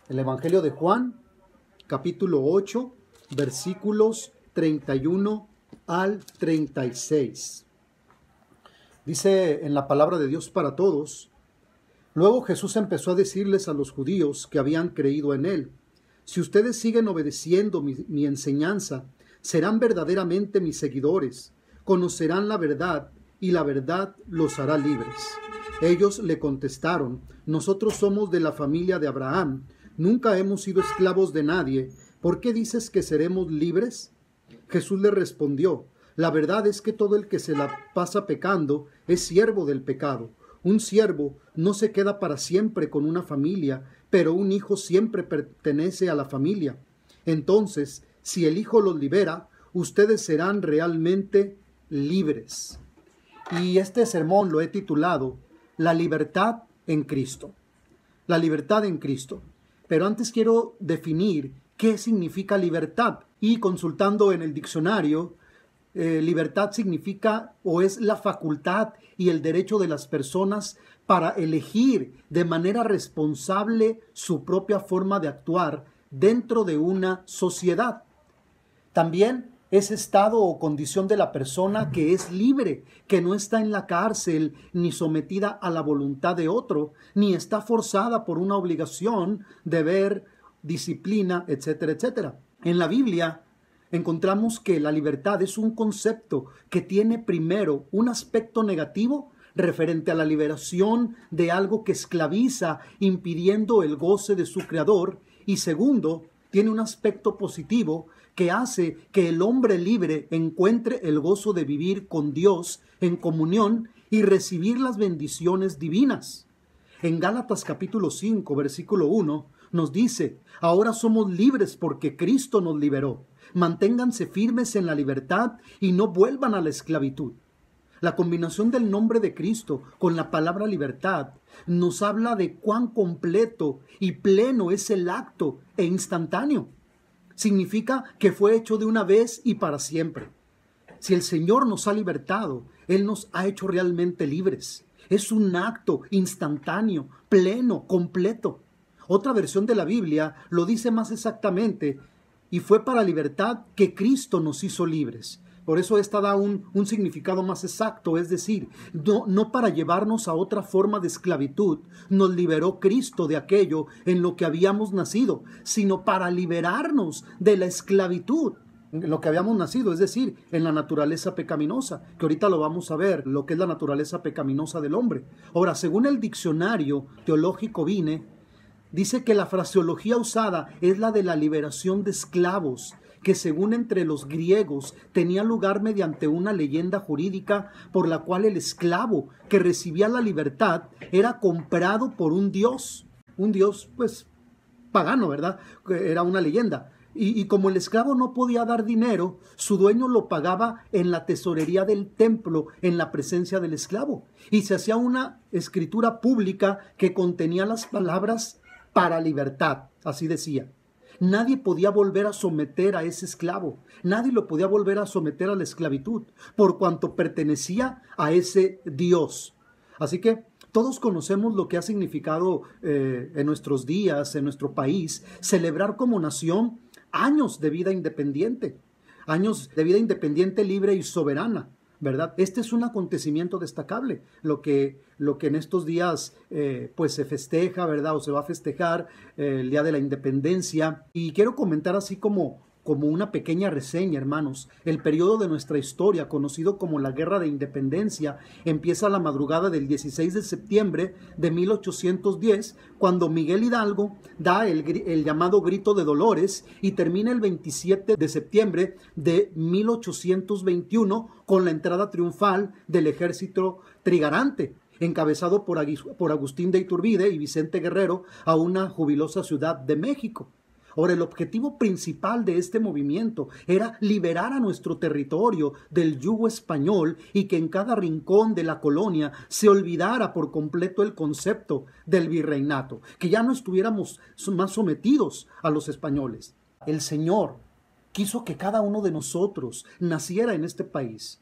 El Evangelio de Juan, capítulo 8, versículos 31 al 36. Dice en la palabra de Dios para todos: Luego Jesús empezó a decirles a los judíos que habían creído en él: si ustedes siguen obedeciendo mi enseñanza, serán verdaderamente mis seguidores, conocerán la verdad y la verdad los hará libres. Ellos le contestaron: nosotros somos de la familia de Abraham, nunca hemos sido esclavos de nadie, ¿por qué dices que seremos libres? Jesús le respondió: la verdad es que todo el que se la pasa pecando es siervo del pecado. Un siervo no se queda para siempre con una familia, pero un hijo siempre pertenece a la familia. Entonces, si el Hijo los libera, ustedes serán realmente libres. Y este sermón lo he titulado La libertad en Cristo. La libertad en Cristo. Pero antes quiero definir qué significa libertad. Y consultando en el diccionario, libertad significa o es la facultad y el derecho de las personas para elegir de manera responsable su propia forma de actuar dentro de una sociedad. También es estado o condición de la persona que es libre, que no está en la cárcel ni sometida a la voluntad de otro, ni está forzada por una obligación, deber, disciplina, etcétera, etcétera. En la Biblia encontramos que la libertad es un concepto que tiene primero un aspecto negativo referente a la liberación de algo que esclaviza, impidiendo el goce de su creador, y segundo, tiene un aspecto positivo que hace que el hombre libre encuentre el gozo de vivir con Dios en comunión y recibir las bendiciones divinas. En Gálatas capítulo 5, versículo 1, nos dice: ahora somos libres porque Cristo nos liberó. Manténganse firmes en la libertad y no vuelvan a la esclavitud. La combinación del nombre de Cristo con la palabra libertad nos habla de cuán completo y pleno es el acto e instantáneo. Significa que fue hecho de una vez y para siempre. Si el Señor nos ha libertado, Él nos ha hecho realmente libres. Es un acto instantáneo, pleno, completo. Otra versión de la Biblia lo dice más exactamente: y fue para libertad que Cristo nos hizo libres. Por eso esta da un significado más exacto, es decir, no para llevarnos a otra forma de esclavitud nos liberó Cristo de aquello en lo que habíamos nacido, sino para liberarnos de la esclavitud en lo que habíamos nacido, es decir, en la naturaleza pecaminosa, que ahorita lo vamos a ver, lo que es la naturaleza pecaminosa del hombre. Ahora, según el diccionario teológico Vine, dice que la fraseología usada es la de la liberación de esclavos, que según entre los griegos tenía lugar mediante una leyenda jurídica por la cual el esclavo que recibía la libertad era comprado por un dios pues pagano, ¿verdad? Era una leyenda. Y como el esclavo no podía dar dinero, su dueño lo pagaba en la tesorería del templo, en la presencia del esclavo. Y se hacía una escritura pública que contenía las palabras para libertad, así decía. Nadie podía volver a someter a ese esclavo, nadie lo podía volver a someter a la esclavitud, por cuanto pertenecía a ese Dios. Así que todos conocemos lo que ha significado en nuestros días, en nuestro país, celebrar como nación años de vida independiente, libre y soberana, ¿verdad? Este es un acontecimiento destacable, lo que en estos días pues se festeja, ¿verdad? O se va a festejar el Día de la Independencia. Y quiero comentar así como una pequeña reseña, hermanos. El periodo de nuestra historia, conocido como la Guerra de Independencia, empieza la madrugada del 16 de septiembre de 1810, cuando Miguel Hidalgo da el llamado Grito de Dolores, y termina el 27 de septiembre de 1821 con la entrada triunfal del ejército trigarante, encabezado por Agustín de Iturbide y Vicente Guerrero, a una jubilosa Ciudad de México. Ahora, el objetivo principal de este movimiento era liberar a nuestro territorio del yugo español y que en cada rincón de la colonia se olvidara por completo el concepto del virreinato, que ya no estuviéramos más sometidos a los españoles. El Señor quiso que cada uno de nosotros naciera en este país.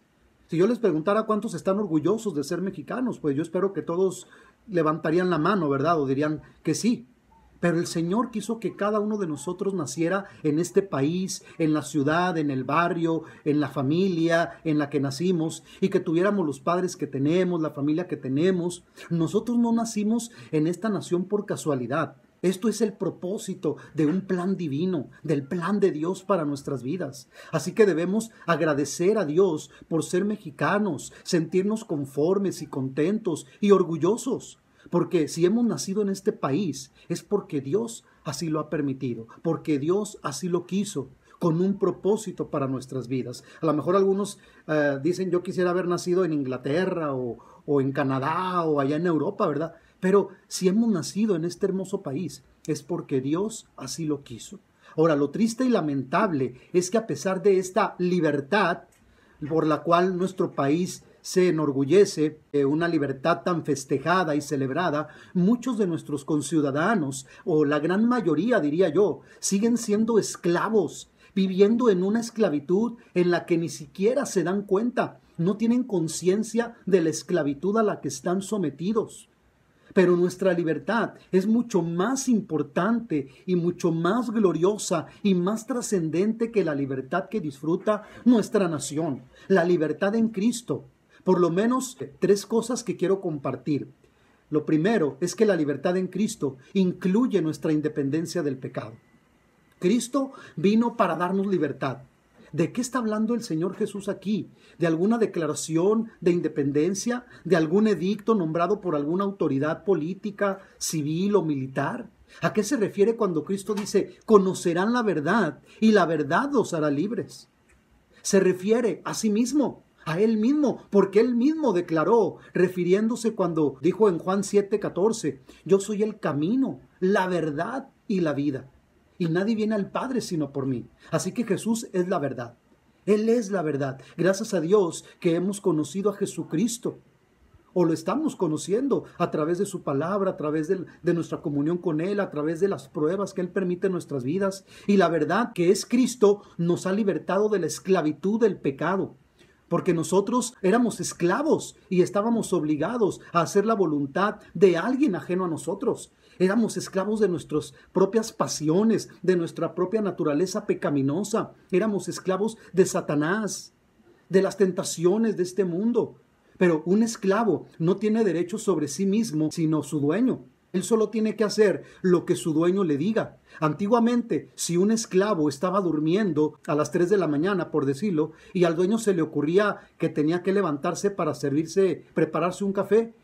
Si yo les preguntara cuántos están orgullosos de ser mexicanos, pues yo espero que todos levantarían la mano, ¿verdad? O dirían que sí. Pero el Señor quiso que cada uno de nosotros naciera en este país, en la ciudad, en el barrio, en la familia en la que nacimos, y que tuviéramos los padres que tenemos, la familia que tenemos. Nosotros no nacimos en esta nación por casualidad. Esto es el propósito de un plan divino, del plan de Dios para nuestras vidas. Así que debemos agradecer a Dios por ser mexicanos, sentirnos conformes y contentos y orgullosos. Porque si hemos nacido en este país es porque Dios así lo ha permitido, porque Dios así lo quiso, con un propósito para nuestras vidas. A lo mejor algunos dicen, yo quisiera haber nacido en Inglaterra o en Canadá o allá en Europa, ¿verdad? Pero si hemos nacido en este hermoso país es porque Dios así lo quiso. Ahora, lo triste y lamentable es que a pesar de esta libertad por la cual nuestro país se enorgullece, una libertad tan festejada y celebrada, muchos de nuestros conciudadanos, o la gran mayoría diría yo, siguen siendo esclavos, viviendo en una esclavitud en la que ni siquiera se dan cuenta, no tienen conciencia de la esclavitud a la que están sometidos. Pero nuestra libertad es mucho más importante y mucho más gloriosa y más trascendente que la libertad que disfruta nuestra nación, la libertad en Cristo. Por lo menos 3 cosas que quiero compartir. Lo primero es que la libertad en Cristo incluye nuestra independencia del pecado. Cristo vino para darnos libertad. ¿De qué está hablando el Señor Jesús aquí? ¿De alguna declaración de independencia? ¿De algún edicto nombrado por alguna autoridad política, civil o militar? ¿A qué se refiere cuando Cristo dice, conocerán la verdad y la verdad los hará libres? Se refiere a sí mismo, a Él mismo, porque Él mismo declaró, refiriéndose cuando dijo en Juan 7:14, yo soy el camino, la verdad y la vida. Y nadie viene al Padre sino por mí. Así que Jesús es la verdad. Él es la verdad. Gracias a Dios que hemos conocido a Jesucristo. O lo estamos conociendo a través de su palabra, a través de nuestra comunión con Él, a través de las pruebas que Él permite en nuestras vidas. Y la verdad que es Cristo nos ha libertado de la esclavitud del pecado. Porque nosotros éramos esclavos y estábamos obligados a hacer la voluntad de alguien ajeno a nosotros. Éramos esclavos de nuestras propias pasiones, de nuestra propia naturaleza pecaminosa. Éramos esclavos de Satanás, de las tentaciones de este mundo. Pero un esclavo no tiene derecho sobre sí mismo, sino su dueño. Él solo tiene que hacer lo que su dueño le diga. Antiguamente, si un esclavo estaba durmiendo a las 3 de la mañana, por decirlo, y al dueño se le ocurría que tenía que levantarse para prepararse un café,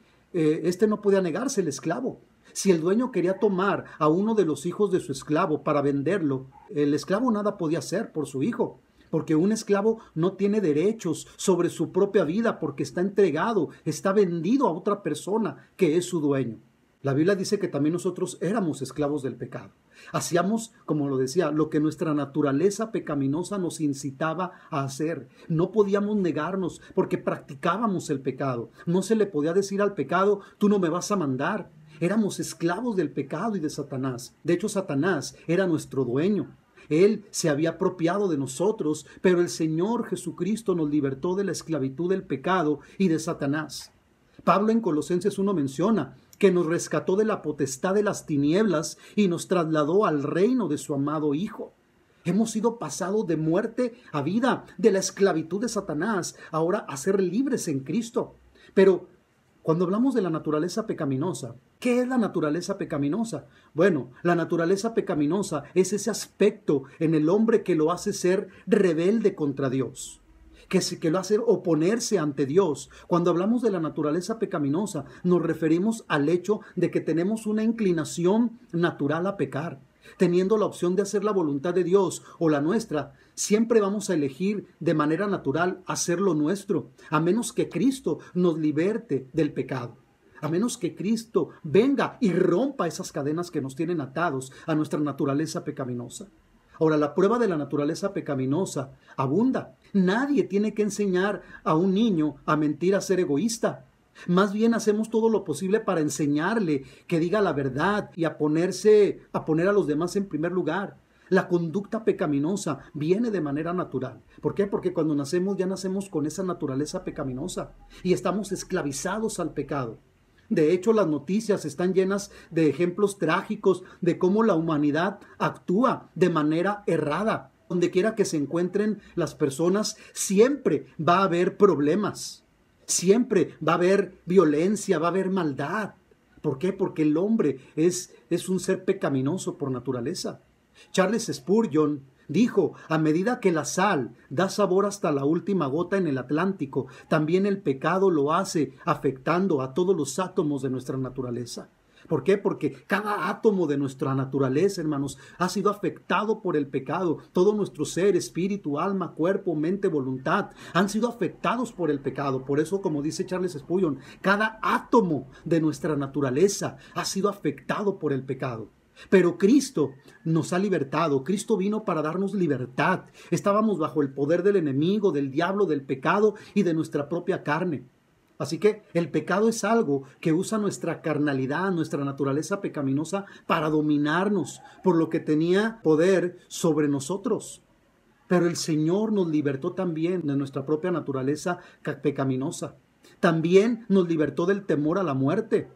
no podía negarse, el esclavo. Si el dueño quería tomar a uno de los hijos de su esclavo para venderlo, el esclavo nada podía hacer por su hijo. Porque un esclavo no tiene derechos sobre su propia vida porque está entregado, está vendido a otra persona que es su dueño. La Biblia dice que también nosotros éramos esclavos del pecado. Hacíamos, como lo decía, lo que nuestra naturaleza pecaminosa nos incitaba a hacer. No podíamos negarnos porque practicábamos el pecado. No se le podía decir al pecado, tú no me vas a mandar. Éramos esclavos del pecado y de Satanás. De hecho, Satanás era nuestro dueño. Él se había apropiado de nosotros, pero el Señor Jesucristo nos libertó de la esclavitud del pecado y de Satanás. Pablo en Colosenses 1 menciona que nos rescató de la potestad de las tinieblas y nos trasladó al reino de su amado Hijo. Hemos sido pasados de muerte a vida, de la esclavitud de Satanás, ahora a ser libres en Cristo. Pero cuando hablamos de la naturaleza pecaminosa, ¿qué es la naturaleza pecaminosa? Bueno, la naturaleza pecaminosa es ese aspecto en el hombre que lo hace ser rebelde contra Dios, que lo hace oponerse ante Dios. Cuando hablamos de la naturaleza pecaminosa, nos referimos al hecho de que tenemos una inclinación natural a pecar. Teniendo la opción de hacer la voluntad de Dios o la nuestra, siempre vamos a elegir de manera natural hacer lo nuestro, a menos que Cristo nos liberte del pecado. A menos que Cristo venga y rompa esas cadenas que nos tienen atados a nuestra naturaleza pecaminosa. Ahora, la prueba de la naturaleza pecaminosa abunda. Nadie tiene que enseñar a un niño a mentir, a ser egoísta. Más bien hacemos todo lo posible para enseñarle que diga la verdad y a poner a los demás en primer lugar. La conducta pecaminosa viene de manera natural. ¿Por qué? Porque cuando nacemos ya nacemos con esa naturaleza pecaminosa y estamos esclavizados al pecado. De hecho, las noticias están llenas de ejemplos trágicos de cómo la humanidad actúa de manera errada. Donde quiera que se encuentren las personas, siempre va a haber problemas. Siempre va a haber violencia, va a haber maldad. ¿Por qué? Porque el hombre es un ser pecaminoso por naturaleza. Charles Spurgeon dijo: a medida que la sal da sabor hasta la última gota en el Atlántico, también el pecado lo hace, afectando a todos los átomos de nuestra naturaleza. ¿Por qué? Porque cada átomo de nuestra naturaleza, hermanos, ha sido afectado por el pecado. Todo nuestro ser, espíritu, alma, cuerpo, mente, voluntad, han sido afectados por el pecado. Por eso, como dice Charles Spurgeon, cada átomo de nuestra naturaleza ha sido afectado por el pecado. Pero Cristo nos ha libertado. Cristo vino para darnos libertad. Estábamos bajo el poder del enemigo, del diablo, del pecado y de nuestra propia carne. Así que el pecado es algo que usa nuestra carnalidad, nuestra naturaleza pecaminosa para dominarnos, por lo que tenía poder sobre nosotros. Pero el Señor nos libertó también de nuestra propia naturaleza pecaminosa. También nos libertó del temor a la muerte.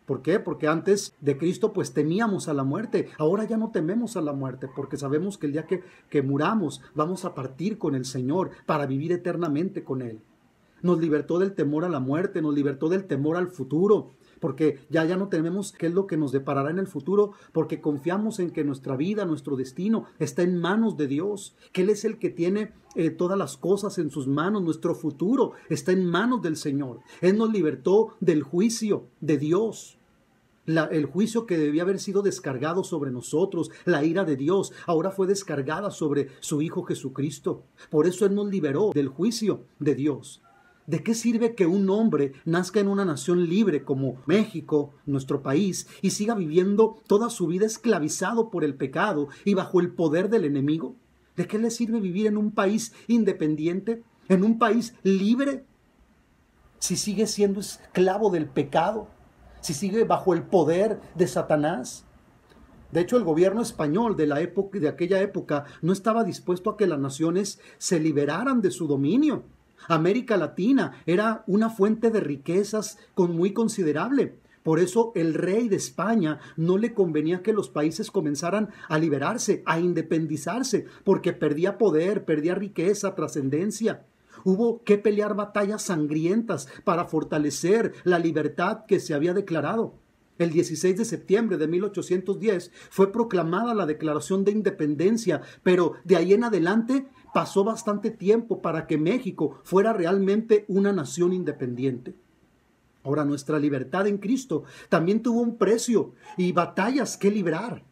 ¿Por qué? Porque antes de Cristo pues temíamos a la muerte. Ahora ya no tememos a la muerte, porque sabemos que el día que muramos vamos a partir con el Señor para vivir eternamente con Él. Nos libertó del temor a la muerte, nos libertó del temor al futuro, porque ya no tememos qué es lo que nos deparará en el futuro, porque confiamos en que nuestra vida, nuestro destino está en manos de Dios, que Él es el que tiene todas las cosas en sus manos. Nuestro futuro está en manos del Señor. Él nos libertó del juicio de Dios. El juicio que debía haber sido descargado sobre nosotros, la ira de Dios, ahora fue descargada sobre su Hijo Jesucristo. Por eso Él nos liberó del juicio de Dios. ¿De qué sirve que un hombre nazca en una nación libre como México, nuestro país, y siga viviendo toda su vida esclavizado por el pecado y bajo el poder del enemigo? ¿De qué le sirve vivir en un país independiente, en un país libre, si sigue siendo esclavo del pecado, si sigue bajo el poder de Satanás? De hecho, el gobierno español de aquella época no estaba dispuesto a que las naciones se liberaran de su dominio. América Latina era una fuente de riquezas muy considerable. Por eso el rey de España no le convenía que los países comenzaran a liberarse, a independizarse, porque perdía poder, perdía riqueza, trascendencia. Hubo que pelear batallas sangrientas para fortalecer la libertad que se había declarado. El 16 de septiembre de 1810 fue proclamada la Declaración de Independencia, pero de ahí en adelante pasó bastante tiempo para que México fuera realmente una nación independiente. Ahora, nuestra libertad en Cristo también tuvo un precio y batallas que librar.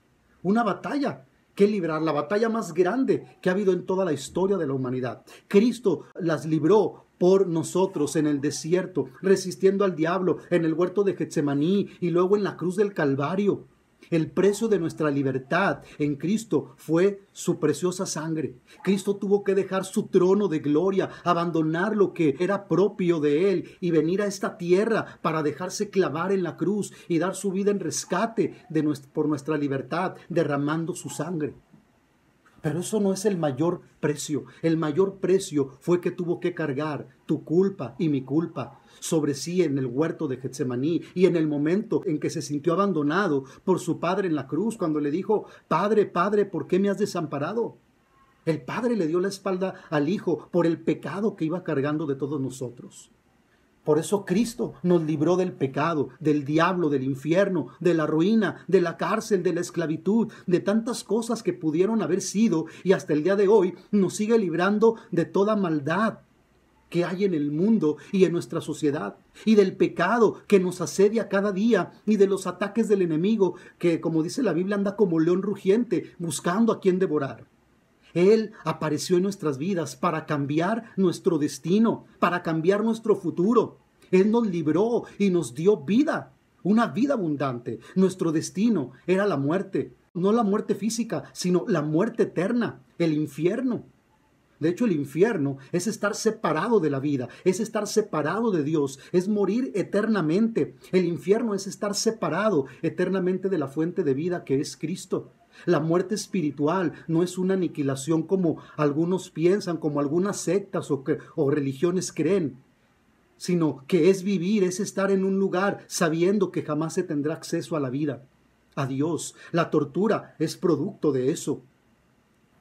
Una batalla que librar, la batalla más grande que ha habido en toda la historia de la humanidad. Cristo las libró por nosotros en el desierto, resistiendo al diablo en el huerto de Getsemaní y luego en la cruz del Calvario. El precio de nuestra libertad en Cristo fue su preciosa sangre. Cristo tuvo que dejar su trono de gloria, abandonar lo que era propio de Él y venir a esta tierra para dejarse clavar en la cruz y dar su vida en rescate por nuestra libertad, derramando su sangre. Pero eso no es el mayor precio. El mayor precio fue que tuvo que cargar tu culpa y mi culpa sobre sí en el huerto de Getsemaní y en el momento en que se sintió abandonado por su padre en la cruz, cuando le dijo: Padre, Padre, ¿por qué me has desamparado? El padre le dio la espalda al hijo por el pecado que iba cargando de todos nosotros. Por eso Cristo nos libró del pecado, del diablo, del infierno, de la ruina, de la cárcel, de la esclavitud, de tantas cosas que pudieron haber sido y hasta el día de hoy nos sigue librando de toda maldad que hay en el mundo y en nuestra sociedad, y del pecado que nos asedia cada día y de los ataques del enemigo que, como dice la Biblia, anda como león rugiente buscando a quien devorar. Él apareció en nuestras vidas para cambiar nuestro destino, para cambiar nuestro futuro. Él nos libró y nos dio vida, una vida abundante. Nuestro destino era la muerte, no la muerte física, sino la muerte eterna, el infierno. De hecho, el infierno es estar separado de la vida, es estar separado de Dios, es morir eternamente. El infierno es estar separado eternamente de la fuente de vida que es Cristo. La muerte espiritual no es una aniquilación como algunos piensan, como algunas sectas o religiones creen. sino que es vivir, es estar en un lugar sabiendo que jamás se tendrá acceso a la vida, a Dios. La tortura es producto de eso.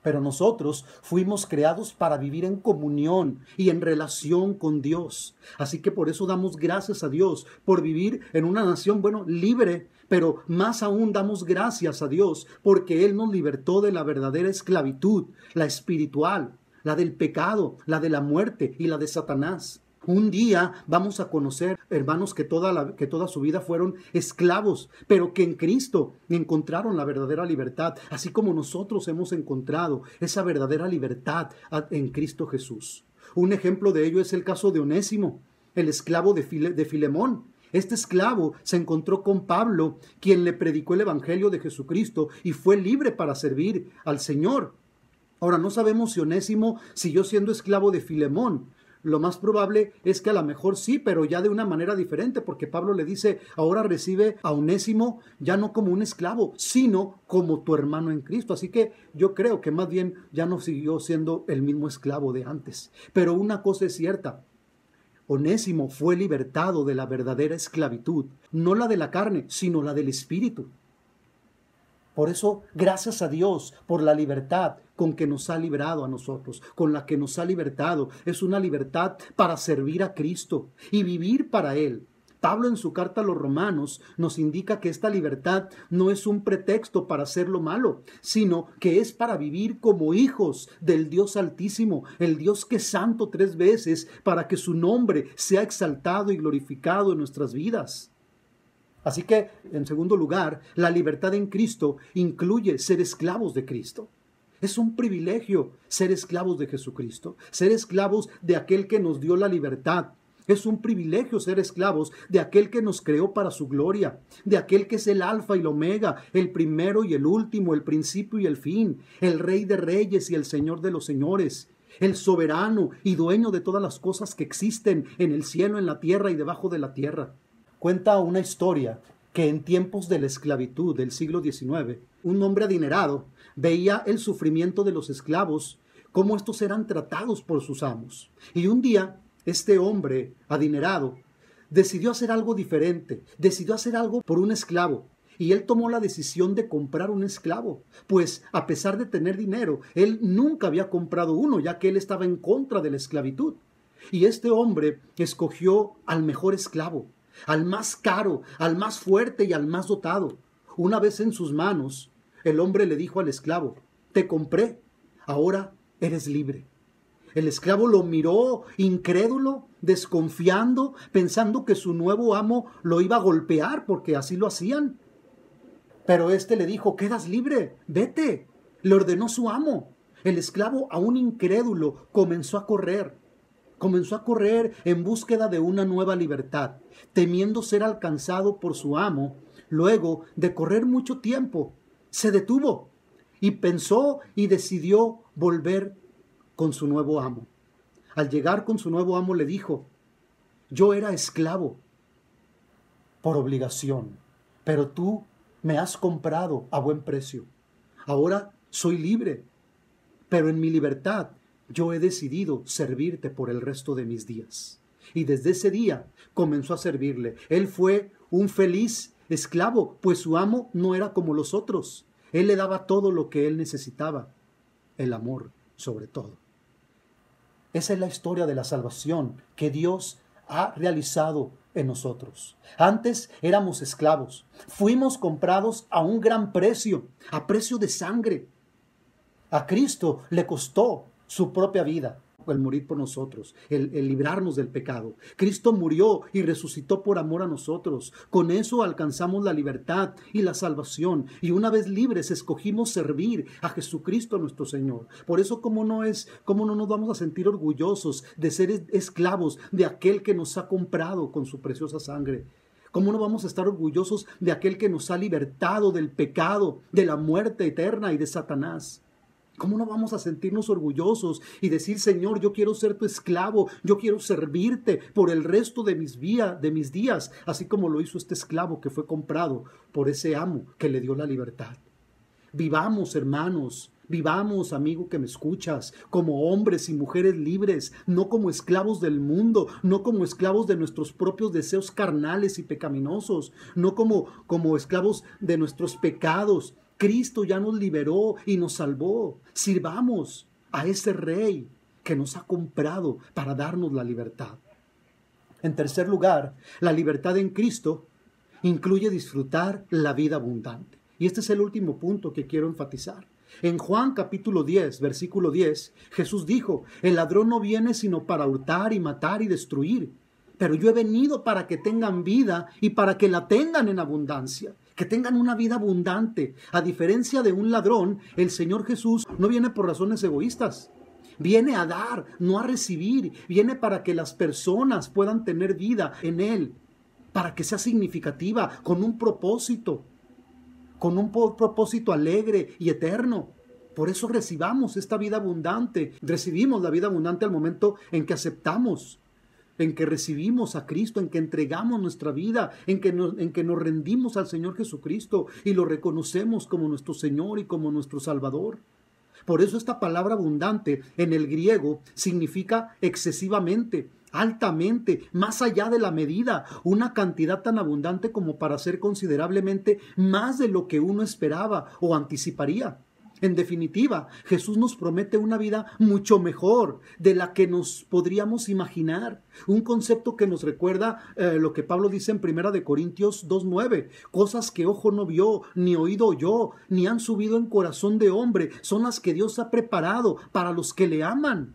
Pero nosotros fuimos creados para vivir en comunión y en relación con Dios. Así que por eso damos gracias a Dios por vivir en una nación, libre, pero más aún damos gracias a Dios porque Él nos libertó de la verdadera esclavitud, la espiritual, la del pecado, la de la muerte y la de Satanás. Un día vamos a conocer, hermanos, que toda su vida fueron esclavos, pero que en Cristo encontraron la verdadera libertad, así como nosotros hemos encontrado esa verdadera libertad en Cristo Jesús. Un ejemplo de ello es el caso de Onésimo, el esclavo de Filemón. Este esclavo se encontró con Pablo, quien le predicó el evangelio de Jesucristo y fue libre para servir al Señor. Ahora, no sabemos si Onésimo siguió siendo esclavo de Filemón. Lo más probable es que a lo mejor sí, pero ya de una manera diferente, porque Pablo le dice, ahora recibe a Onésimo ya no como un esclavo, sino como tu hermano en Cristo. Así que yo creo que más bien ya no siguió siendo el mismo esclavo de antes. Pero una cosa es cierta, Onésimo fue libertado de la verdadera esclavitud, no la de la carne, sino la del espíritu. Por eso, gracias a Dios por la libertad con que nos ha librado a nosotros, con la que nos ha libertado. Es una libertad para servir a Cristo y vivir para Él. Pablo en su carta a los Romanos nos indica que esta libertad no es un pretexto para hacer lo malo, sino que es para vivir como hijos del Dios Altísimo, el Dios que es santo 3 veces, para que su nombre sea exaltado y glorificado en nuestras vidas. Así que, en segundo lugar, la libertad en Cristo incluye ser esclavos de Cristo. Es un privilegio ser esclavos de Jesucristo, ser esclavos de aquel que nos dio la libertad. Es un privilegio ser esclavos de aquel que nos creó para su gloria, de aquel que es el alfa y el omega, el primero y el último, el principio y el fin, el rey de reyes y el señor de los señores, el soberano y dueño de todas las cosas que existen en el cielo, en la tierra y debajo de la tierra. Cuenta una historia que en tiempos de la esclavitud del siglo XIX, un hombre adinerado veía el sufrimiento de los esclavos, cómo estos eran tratados por sus amos. Y un día, este hombre adinerado decidió hacer algo diferente, decidió hacer algo por un esclavo. Y él tomó la decisión de comprar un esclavo, pues a pesar de tener dinero, él nunca había comprado uno, ya que él estaba en contra de la esclavitud. Y este hombre escogió al mejor esclavo, al más caro, al más fuerte y al más dotado. Una vez en sus manos, el hombre le dijo al esclavo, te compré, ahora eres libre. El esclavo lo miró incrédulo, desconfiando, pensando que su nuevo amo lo iba a golpear porque así lo hacían. Pero éste le dijo, quedas libre, vete, le ordenó su amo. El esclavo, aún incrédulo, comenzó a correr en búsqueda de una nueva libertad, temiendo ser alcanzado por su amo. Luego de correr mucho tiempo, se detuvo y pensó y decidió volver con su nuevo amo. Al llegar con su nuevo amo le dijo, yo era esclavo por obligación, pero tú me has comprado a buen precio. Ahora soy libre, pero en mi libertad yo he decidido servirte por el resto de mis días. Y desde ese día comenzó a servirle. Él fue un feliz esclavo, pues su amo no era como los otros. Él le daba todo lo que él necesitaba, el amor sobre todo. Esa es la historia de la salvación que Dios ha realizado en nosotros. Antes éramos esclavos, fuimos comprados a un gran precio, a precio de sangre. A Cristo le costó su propia vida, el morir por nosotros, el librarnos del pecado. Cristo murió y resucitó por amor a nosotros. Con eso alcanzamos la libertad y la salvación. Y una vez libres, escogimos servir a Jesucristo nuestro Señor. Por eso, ¿cómo no nos vamos a sentir orgullosos de ser esclavos de aquel que nos ha comprado con su preciosa sangre? ¿Cómo no vamos a estar orgullosos de aquel que nos ha libertado del pecado, de la muerte eterna y de Satanás? ¿Cómo no vamos a sentirnos orgullosos y decir, Señor, yo quiero ser tu esclavo, yo quiero servirte por el resto de mis días, así como lo hizo este esclavo que fue comprado por ese amo que le dio la libertad? Vivamos, hermanos, vivamos, amigo que me escuchas, como hombres y mujeres libres, no como esclavos del mundo, no como esclavos de nuestros propios deseos carnales y pecaminosos, no como esclavos de nuestros pecados. Cristo ya nos liberó y nos salvó. Sirvamos a ese Rey que nos ha comprado para darnos la libertad. En tercer lugar, la libertad en Cristo incluye disfrutar la vida abundante. Y este es el último punto que quiero enfatizar. En Juan capítulo 10, versículo 10, Jesús dijo: el ladrón no viene sino para hurtar y matar y destruir, pero yo he venido para que tengan vida y para que la tengan en abundancia, que tengan una vida abundante. A diferencia de un ladrón, el Señor Jesús no viene por razones egoístas. Viene a dar, no a recibir. Viene para que las personas puedan tener vida en Él, para que sea significativa, con un propósito alegre y eterno. Por eso recibamos esta vida abundante. Recibimos la vida abundante al momento en que aceptamos, en que recibimos a Cristo, en que entregamos nuestra vida, en que nos rendimos al Señor Jesucristo y lo reconocemos como nuestro Señor y como nuestro Salvador. Por eso esta palabra abundante en el griego significa excesivamente, altamente, más allá de la medida, una cantidad tan abundante como para ser considerablemente más de lo que uno esperaba o anticiparía. En definitiva, Jesús nos promete una vida mucho mejor de la que nos podríamos imaginar. Un concepto que nos recuerda lo que Pablo dice en 1 Corintios 2:9. Cosas que ojo no vio, ni oído oyó, ni han subido en corazón de hombre, son las que Dios ha preparado para los que le aman.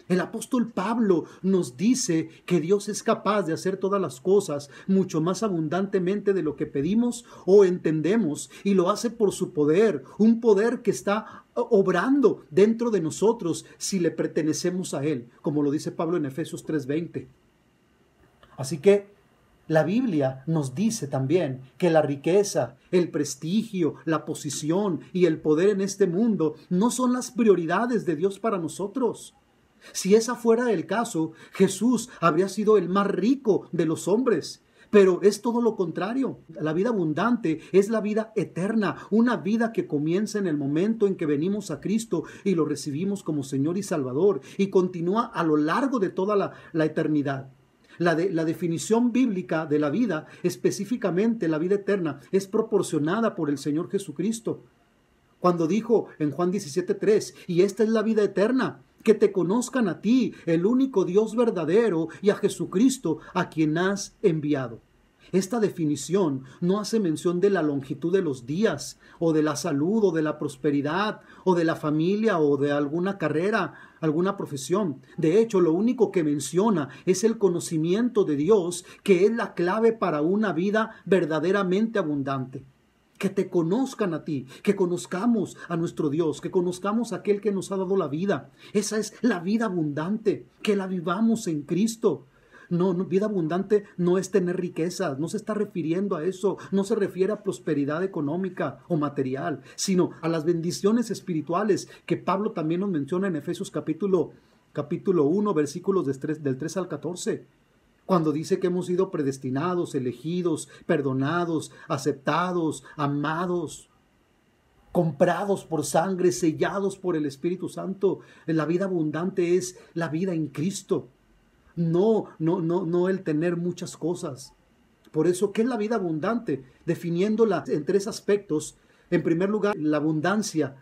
El apóstol Pablo nos dice que Dios es capaz de hacer todas las cosas mucho más abundantemente de lo que pedimos o entendemos, y lo hace por su poder, un poder que está obrando dentro de nosotros si le pertenecemos a Él, como lo dice Pablo en Efesios 3:20. Así que la Biblia nos dice también que la riqueza, el prestigio, la posición y el poder en este mundo no son las prioridades de Dios para nosotros. Si esa fuera el caso, Jesús habría sido el más rico de los hombres. Pero es todo lo contrario. La vida abundante es la vida eterna, una vida que comienza en el momento en que venimos a Cristo y lo recibimos como Señor y Salvador, y continúa a lo largo de toda la eternidad. La definición bíblica de la vida, específicamente la vida eterna, es proporcionada por el Señor Jesucristo. Cuando dijo en Juan 17:3, y esta es la vida eterna, que te conozcan a ti, el único Dios verdadero, y a Jesucristo, a quien has enviado. Esta definición no hace mención de la longitud de los días, o de la salud, o de la prosperidad, o de la familia, o de alguna carrera, alguna profesión. De hecho, lo único que menciona es el conocimiento de Dios, que es la clave para una vida verdaderamente abundante. Que te conozcan a ti, que conozcamos a nuestro Dios, que conozcamos a aquel que nos ha dado la vida. Esa es la vida abundante, que la vivamos en Cristo. No, vida abundante no es tener riquezas, no se está refiriendo a eso, no se refiere a prosperidad económica o material, sino a las bendiciones espirituales que Pablo también nos menciona en Efesios capítulo 1, versículos del 3 al 14. Cuando dice que hemos sido predestinados, elegidos, perdonados, aceptados, amados, comprados por sangre, sellados por el Espíritu Santo. La vida abundante es la vida en Cristo. No el tener muchas cosas. Por eso, ¿qué es la vida abundante? Definiéndola en 3 aspectos. En primer lugar, la abundancia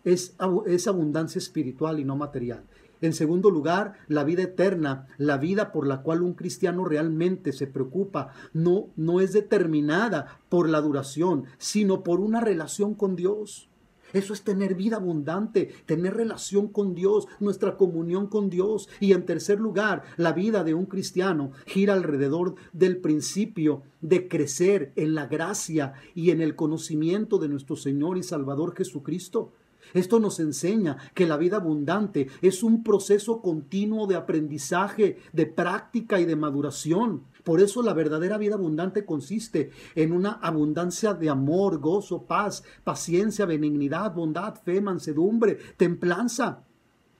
es abundancia espiritual y no material. En segundo lugar, la vida eterna, la vida por la cual un cristiano realmente se preocupa, no es determinada por la duración, sino por una relación con Dios. Eso es tener vida abundante, tener relación con Dios, nuestra comunión con Dios. Y en tercer lugar, la vida de un cristiano gira alrededor del principio de crecer en la gracia y en el conocimiento de nuestro Señor y Salvador Jesucristo. Esto nos enseña que la vida abundante es un proceso continuo de aprendizaje, de práctica y de maduración. Por eso la verdadera vida abundante consiste en una abundancia de amor, gozo, paz, paciencia, benignidad, bondad, fe, mansedumbre, templanza.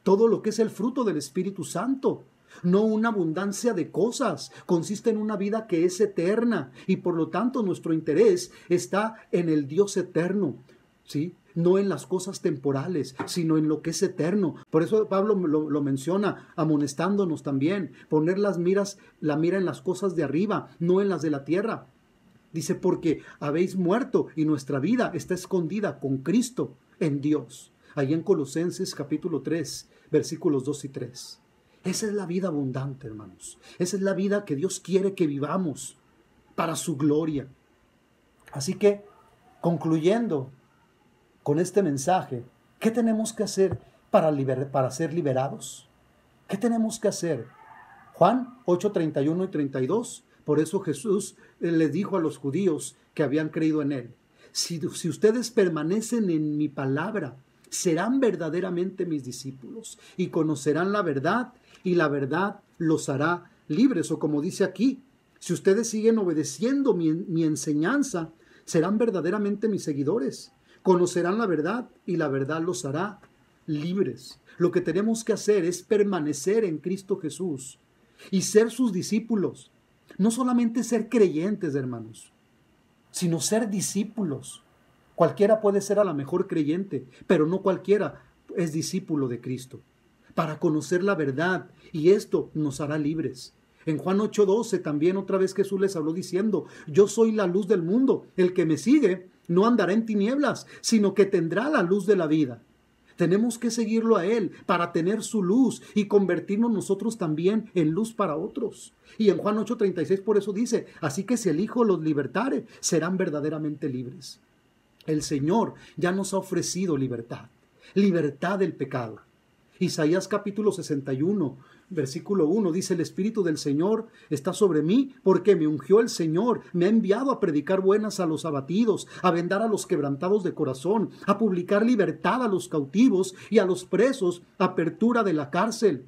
Todo lo que es el fruto del Espíritu Santo. No una abundancia de cosas, consiste en una vida que es eterna y por lo tanto nuestro interés está en el Dios eterno, ¿sí? no en las cosas temporales, sino en lo que es eterno. Por eso Pablo lo menciona, amonestándonos también, poner la mira en las cosas de arriba, no en las de la tierra. Dice, porque habéis muerto y nuestra vida está escondida con Cristo en Dios. Ahí en Colosenses capítulo 3, versículos 2 y 3. Esa es la vida abundante, hermanos. Esa es la vida que Dios quiere que vivamos para su gloria. Así que, concluyendo con este mensaje, ¿qué tenemos que hacer para ser liberados? ¿Qué tenemos que hacer? Juan 8, 31 y 32. Por eso Jesús le dijo a los judíos que habían creído en él: si ustedes permanecen en mi palabra, serán verdaderamente mis discípulos y conocerán la verdad, y la verdad los hará libres. O como dice aquí, si ustedes siguen obedeciendo mi enseñanza, serán verdaderamente mis seguidores. Conocerán la verdad y la verdad los hará libres. Lo que tenemos que hacer es permanecer en Cristo Jesús y ser sus discípulos. No solamente ser creyentes, hermanos, sino ser discípulos. Cualquiera puede ser a lo mejor creyente, pero no cualquiera es discípulo de Cristo. Para conocer la verdad, y esto nos hará libres. En Juan 8:12 también otra vez Jesús les habló diciendo: yo soy la luz del mundo, el que me sigue no andará en tinieblas, sino que tendrá la luz de la vida. Tenemos que seguirlo a Él para tener su luz y convertirnos nosotros también en luz para otros. Y en Juan 8:36 por eso dice: así que si el Hijo los libertare, serán verdaderamente libres. El Señor ya nos ha ofrecido libertad, libertad del pecado. Isaías capítulo 61, versículo 1 dice: el Espíritu del Señor está sobre mí, porque me ungió el Señor, me ha enviado a predicar buenas a los abatidos, a vendar a los quebrantados de corazón, a publicar libertad a los cautivos y a los presos, apertura de la cárcel.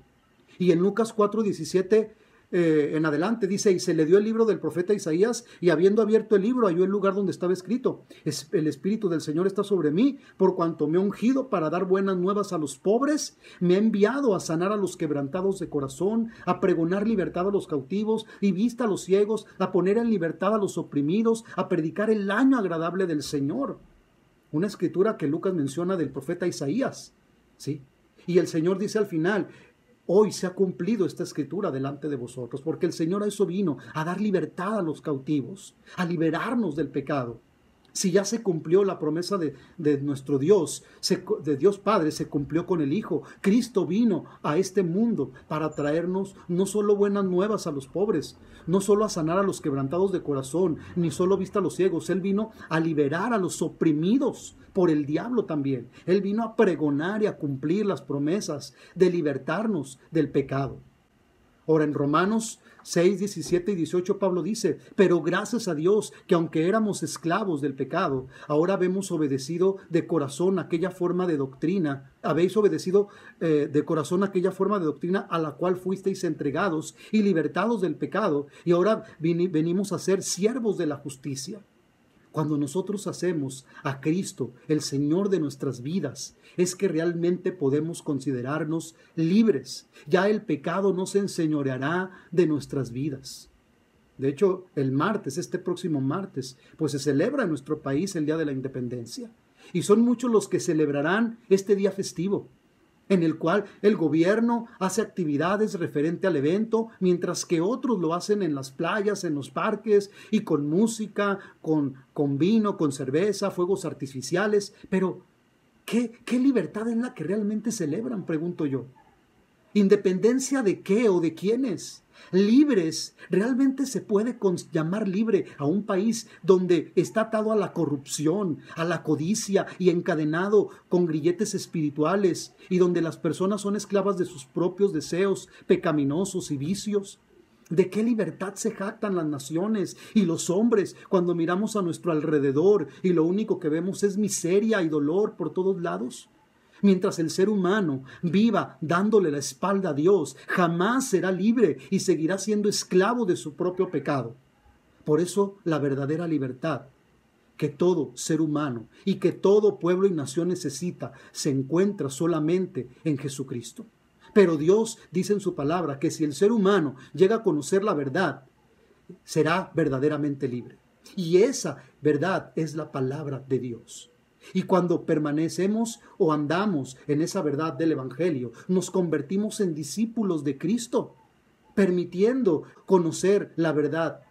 Y en Lucas 4:17 en adelante dice: y se le dio el libro del profeta Isaías, y habiendo abierto el libro halló el lugar donde estaba escrito: el Espíritu del Señor está sobre mí, por cuanto me ha ungido para dar buenas nuevas a los pobres, me ha enviado a sanar a los quebrantados de corazón, a pregonar libertad a los cautivos y vista a los ciegos, a poner en libertad a los oprimidos, a predicar el año agradable del Señor. Una escritura que Lucas menciona del profeta Isaías, ¿sí? Y el Señor dice al final: hoy se ha cumplido esta escritura delante de vosotros, porque el Señor a eso vino, a dar libertad a los cautivos, a liberarnos del pecado. Si ya se cumplió la promesa de nuestro Dios, de Dios Padre, se cumplió con el Hijo. Cristo vino a este mundo para traernos no solo buenas nuevas a los pobres, no solo a sanar a los quebrantados de corazón, ni solo vista a los ciegos. Él vino a liberar a los oprimidos por el diablo también. Él vino a pregonar y a cumplir las promesas de libertarnos del pecado. Ahora en Romanos 6, 17 y 18 Pablo dice: pero gracias a Dios que aunque éramos esclavos del pecado, ahora habéis obedecido de corazón aquella forma de doctrina, a la cual fuisteis entregados y libertados del pecado, y ahora venimos a ser siervos de la justicia. Cuando nosotros hacemos a Cristo el Señor de nuestras vidas, es que realmente podemos considerarnos libres. Ya el pecado no se enseñoreará de nuestras vidas. De hecho, este próximo martes, pues se celebra en nuestro país el Día de la Independencia. Y son muchos los que celebrarán este día festivo, en el cual el gobierno hace actividades referente al evento, mientras que otros lo hacen en las playas, en los parques, y con música, con vino, con cerveza, fuegos artificiales. Pero, ¿qué libertad es la que realmente celebran? Pregunto yo. ¿Independencia de qué o de quiénes? Libres. ¿Realmente se puede llamar libre a un país donde está atado a la corrupción, a la codicia y encadenado con grilletes espirituales, y donde las personas son esclavas de sus propios deseos pecaminosos y vicios? ¿De qué libertad se jactan las naciones y los hombres cuando miramos a nuestro alrededor y lo único que vemos es miseria y dolor por todos lados? Mientras el ser humano viva dándole la espalda a Dios, jamás será libre y seguirá siendo esclavo de su propio pecado. Por eso la verdadera libertad que todo ser humano y que todo pueblo y nación necesita se encuentra solamente en Jesucristo. Pero Dios dice en su palabra que si el ser humano llega a conocer la verdad, será verdaderamente libre. Y esa verdad es la palabra de Dios. Y cuando permanecemos o andamos en esa verdad del Evangelio, nos convertimos en discípulos de Cristo, permitiendo conocer la verdad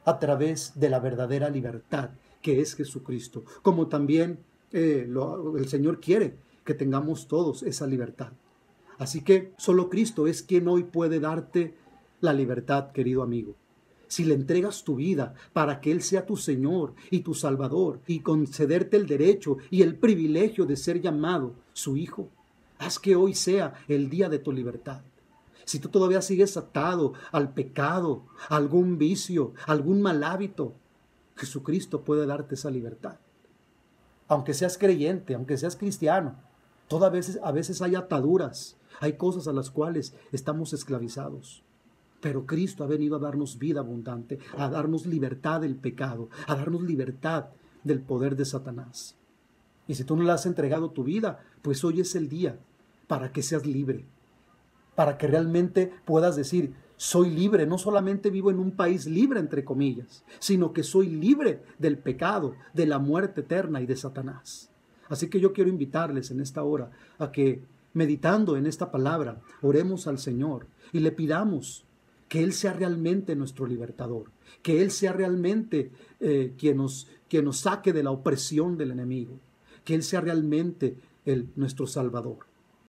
a través de la verdadera libertad que es Jesucristo, como también el Señor quiere que tengamos todos esa libertad. Así que solo Cristo es quien hoy puede darte la libertad, querido amigo. Si le entregas tu vida para que Él sea tu Señor y tu Salvador y concederte el derecho y el privilegio de ser llamado su Hijo, haz que hoy sea el día de tu libertad. Si tú todavía sigues atado al pecado, a algún vicio, a algún mal hábito, Jesucristo puede darte esa libertad. Aunque seas creyente, aunque seas cristiano, a veces hay ataduras, hay cosas a las cuales estamos esclavizados. Pero Cristo ha venido a darnos vida abundante, a darnos libertad del pecado, a darnos libertad del poder de Satanás. Y si tú no le has entregado tu vida, pues hoy es el día para que seas libre, para que realmente puedas decir, soy libre, no solamente vivo en un país libre, entre comillas, sino que soy libre del pecado, de la muerte eterna y de Satanás. Así que yo quiero invitarles en esta hora a que, meditando en esta palabra, oremos al Señor y le pidamos que Él sea realmente nuestro libertador, que Él sea realmente quien nos saque de la opresión del enemigo, que Él sea realmente nuestro Salvador.